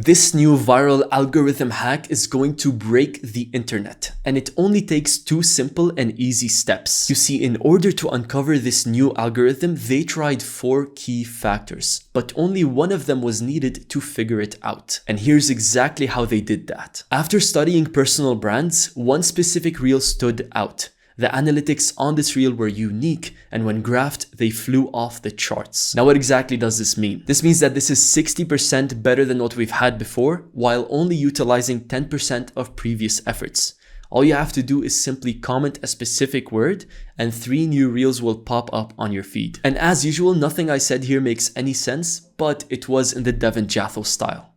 This new viral algorithm hack is going to break the internet, and it only takes 2 simple and easy steps. You see, in order to uncover this new algorithm, they tried 4 key factors, but only one of them was needed to figure it out. And here's exactly how they did that. After studying personal brands, one specific reel stood out. The analytics on this reel were unique, and when graphed, they flew off the charts. Now, what exactly does this mean? This means that this is 60% better than what we've had before, while only utilizing 10% of previous efforts. All you have to do is simply comment a specific word, and 3 new reels will pop up on your feed. And as usual, nothing I said here makes any sense, but it was in the Devin Jathal style.